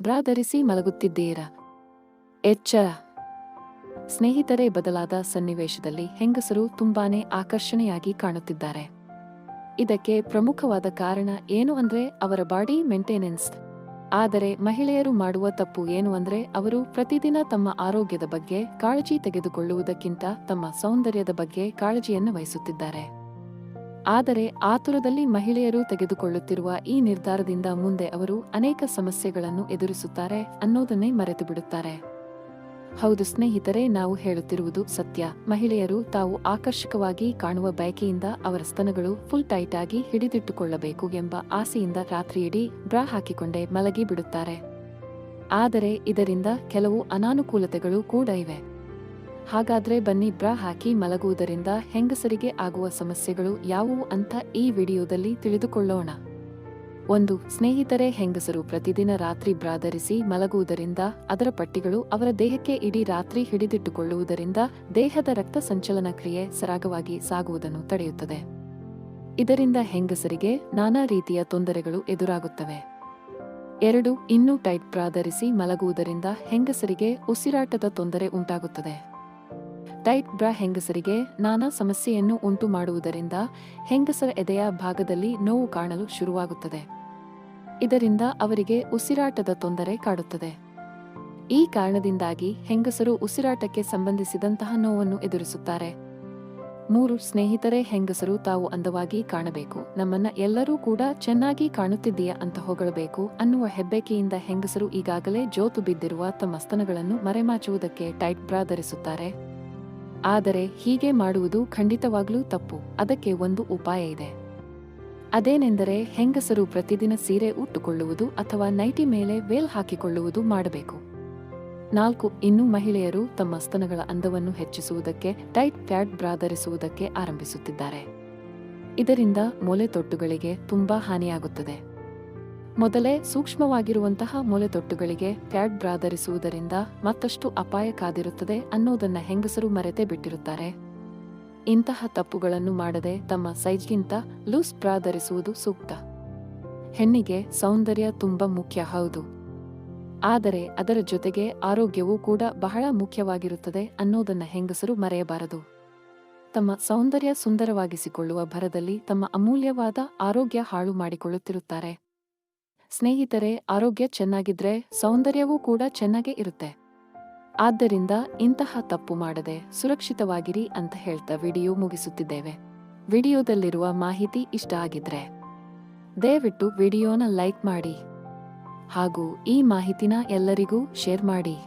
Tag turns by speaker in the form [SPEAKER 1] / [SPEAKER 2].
[SPEAKER 1] ಬ್ರಾ ಧರಿಸಿ ಮಲಗುತ್ತಿದ್ದೀರಾ? ಎಚ್ಚರ! ಸ್ನೇಹಿತರೇ, ಬದಲಾದ ಸನ್ನಿವೇಶದಲ್ಲಿ ಹೆಂಗಸರು ತುಂಬಾನೇ ಆಕರ್ಷಣೆಯಾಗಿ ಕಾಣುತ್ತಿದ್ದಾರೆ. ಇದಕ್ಕೆ ಪ್ರಮುಖವಾದ ಕಾರಣ ಏನು ಅಂದ್ರೆ ಅವರ ಬಾಡಿ ಮೇಂಟೆನೆನ್ಸ್. ಆದರೆ ಮಹಿಳೆಯರು ಮಾಡುವ ತಪ್ಪು ಏನು ಅಂದ್ರೆ ಅವರು ಪ್ರತಿದಿನ ತಮ್ಮ ಆರೋಗ್ಯದ ಬಗ್ಗೆ ಕಾಳಜಿ ತೆಗೆದುಕೊಳ್ಳುವುದಕ್ಕಿಂತ ತಮ್ಮ ಸೌಂದರ್ಯದ ಬಗ್ಗೆ ಕಾಳಜಿಯನ್ನು ವಹಿಸುತ್ತಿದ್ದಾರೆ. ಆದರೆ ಆತುರದಲ್ಲಿ ಮಹಿಳೆಯರು ತೆಗೆದುಕೊಳ್ಳುತ್ತಿರುವ ಈ ನಿರ್ಧಾರದಿಂದ ಮುಂದೆ ಅವರು ಅನೇಕ ಸಮಸ್ಯೆಗಳನ್ನು ಎದುರಿಸುತ್ತಾರೆ ಅನ್ನೋದನ್ನೇ ಮರೆತು ಬಿಡುತ್ತಾರೆ. ಹೌದು ಸ್ನೇಹಿತರೆ, ನಾವು ಹೇಳುತ್ತಿರುವುದು ಸತ್ಯ. ಮಹಿಳೆಯರು ತಾವು ಆಕರ್ಷಕವಾಗಿ ಕಾಣುವ ಬಯಕೆಯಿಂದ ಅವರ ಸ್ತನಗಳು ಫುಲ್ ಟೈಟ್ ಆಗಿ ಹಿಡಿದಿಟ್ಟುಕೊಳ್ಳಬೇಕು ಎಂಬ ಆಸೆಯಿಂದ ರಾತ್ರಿಯಿಡೀ ಬ್ರಾ ಹಾಕಿಕೊಂಡೇ ಮಲಗಿ ಬಿಡುತ್ತಾರೆ. ಆದರೆ ಇದರಿಂದ ಕೆಲವು ಅನಾನುಕೂಲತೆಗಳು ಕೂಡ ಇವೆ. ಹಾಗಾದ್ರೆ ಬನ್ನಿ, ಬ್ರಾ ಹಾಕಿ ಮಲಗುವುದರಿಂದ ಹೆಂಗಸರಿಗೆ ಆಗುವ ಸಮಸ್ಯೆಗಳು ಯಾವುವು ಅಂತ ಈ ವಿಡಿಯೋದಲ್ಲಿ ತಿಳಿದುಕೊಳ್ಳೋಣ. 1. ಸ್ನೇಹಿತರೆ, ಹೆಂಗಸರು ಪ್ರತಿದಿನ ರಾತ್ರಿ ಬ್ರಾ ಧರಿಸಿ ಮಲಗುವುದರಿಂದ ಅದರ ಪಟ್ಟಿಗಳು ಅವರ ದೇಹಕ್ಕೆ ಇಡೀ ರಾತ್ರಿ ಹಿಡಿದಿಟ್ಟುಕೊಳ್ಳುವುದರಿಂದ ದೇಹದ ರಕ್ತ ಸಂಚಲನ ಕ್ರಿಯೆ ಸರಾಗವಾಗಿ ಸಾಗುವುದನ್ನು ತಡೆಯುತ್ತದೆ. ಇದರಿಂದ ಹೆಂಗಸರಿಗೆ ನಾನಾ ರೀತಿಯ ತೊಂದರೆಗಳು ಎದುರಾಗುತ್ತವೆ. 2. ಇನ್ನೂ ಟೈಟ್ ಬ್ರಾ ಧರಿಸಿ ಮಲಗುವುದರಿಂದ ಹೆಂಗಸರಿಗೆ ಉಸಿರಾಟದ ತೊಂದರೆ ಉಂಟಾಗುತ್ತದೆ. ಟೈಟ್ ಬ್ರಾ ಹೆಂಗಸರಿಗೆ ನಾನಾ ಸಮಸ್ಯೆಯನ್ನು ಉಂಟು ಮಾಡುವುದರಿಂದ ಹೆಂಗಸರ ಎದೆಯ ಭಾಗದಲ್ಲಿ ನೋವು ಕಾಣಲು ಶುರುವಾಗುತ್ತದೆ. ಇದರಿಂದ ಅವರಿಗೆ ಉಸಿರಾಟದ ತೊಂದರೆ ಕಾಡುತ್ತದೆ. ಈ ಕಾರಣದಿಂದಾಗಿ ಹೆಂಗಸರು ಉಸಿರಾಟಕ್ಕೆ ಸಂಬಂಧಿಸಿದಂತಹ ನೋವನ್ನು ಎದುರಿಸುತ್ತಾರೆ. 3. ಸ್ನೇಹಿತರೆ, ಹೆಂಗಸರು ತಾವು ಅಂದವಾಗಿ ಕಾಣಬೇಕು, ನಮ್ಮನ್ನ ಎಲ್ಲರೂ ಕೂಡ ಚೆನ್ನಾಗಿ ಕಾಣುತ್ತಿದ್ದೀಯಾ ಅಂತ ಹೊಗಳಬೇಕು ಅನ್ನುವ ಹೆಬ್ಬೆಕೆಯಿಂದ ಹೆಂಗಸರು ಈಗಾಗಲೇ ಜೋತು ಬಿದ್ದಿರುವ ತಮ್ಮ ಸ್ತನಗಳನ್ನು ಮರೆಮಾಚುವುದಕ್ಕೆ ಟೈಟ್ ಬ್ರಾ ಧರಿಸುತ್ತಾರೆ. ಆದರೆ ಹೀಗೆ ಮಾಡುವುದು ಖಂಡಿತವಾಗ್ಲೂ ತಪ್ಪು. ಅದಕ್ಕೆ ಒಂದು ಉಪಾಯ ಇದೆ. ಅದೇನೆಂದರೆ ಹೆಂಗಸರು ಪ್ರತಿದಿನ ಸೀರೆ ಉಟ್ಟುಕೊಳ್ಳುವುದು ಅಥವಾ ನೈಟಿ ಮೇಲೆ ವೇಲ್ ಹಾಕಿಕೊಳ್ಳುವುದು ಮಾಡಬೇಕು. 4. ಇನ್ನು ಮಹಿಳೆಯರು ತಮ್ಮ ಸ್ತನಗಳ ಅಂದವನ್ನು ಹೆಚ್ಚಿಸುವುದಕ್ಕೆ ಟೈಟ್ ಪ್ಯಾಡ್ ಬ್ರಾ ಧರಿಸುವುದಕ್ಕೆ ಆರಂಭಿಸುತ್ತಿದ್ದಾರೆ. ಇದರಿಂದ ಮೊಲೆತೊಟ್ಟುಗಳಿಗೆ ತುಂಬಾ ಹಾನಿಯಾಗುತ್ತದೆ. ಮೊದಲೇ ಸೂಕ್ಷ್ಮವಾಗಿರುವಂತಹ ಮೊಲೆತೊಟ್ಟುಗಳಿಗೆ ಪ್ಯಾಡ್ ಬ್ರಾ ಧರಿಸುವುದರಿಂದ ಮತ್ತಷ್ಟು ಅಪಾಯ ಕಾದಿರುತ್ತದೆ ಅನ್ನೋದನ್ನ ಹೆಂಗಸರು ಮರೆತೇ ಬಿಟ್ಟಿರುತ್ತಾರೆ. ಇಂತಹ ತಪ್ಪುಗಳನ್ನು ಮಾಡದೆ ತಮ್ಮ ಸೈಜ್ಗಿಂತ ಲೂಸ್ ಬ್ರಾ ಧರಿಸುವುದು ಸೂಕ್ತ. ಹೆಣ್ಣಿಗೆ ಸೌಂದರ್ಯ ತುಂಬಾ ಮುಖ್ಯ, ಹೌದು. ಆದರೆ ಅದರ ಜೊತೆಗೆ ಆರೋಗ್ಯವೂ ಕೂಡ ಬಹಳ ಮುಖ್ಯವಾಗಿರುತ್ತದೆ ಅನ್ನೋದನ್ನ ಹೆಂಗಸರು ಮರೆಯಬಾರದು. ತಮ್ಮ ಸೌಂದರ್ಯ ಸುಂದರವಾಗಿಸಿಕೊಳ್ಳುವ ಭರದಲ್ಲಿ ತಮ್ಮ ಅಮೂಲ್ಯವಾದ ಆರೋಗ್ಯ ಹಾಳು ಮಾಡಿಕೊಳ್ಳುತ್ತಿರುತ್ತಾರೆ. ಸ್ನೇಹಿತರೆ, ಆರೋಗ್ಯ ಚೆನ್ನಾಗಿದ್ರೆ ಸೌಂದರ್ಯವೂ ಕೂಡ ಚೆನ್ನಾಗೇ ಇರುತ್ತೆ. ಆದ್ದರಿಂದ ಇಂತಹ ತಪ್ಪು ಮಾಡದೆ ಸುರಕ್ಷಿತವಾಗಿರಿ ಅಂತ ಹೇಳ್ತಾ ವಿಡಿಯೋ ಮುಗಿಸುತ್ತಿದ್ದೇವೆ. ವಿಡಿಯೋದಲ್ಲಿರುವ ಮಾಹಿತಿ ಇಷ್ಟ ಆಗಿದ್ರೆ ದಯವಿಟ್ಟು ವಿಡಿಯೋನ ಲೈಕ್ ಮಾಡಿ ಹಾಗೂ ಈ ಮಾಹಿತಿನ ಎಲ್ಲರಿಗೂ ಶೇರ್ ಮಾಡಿ.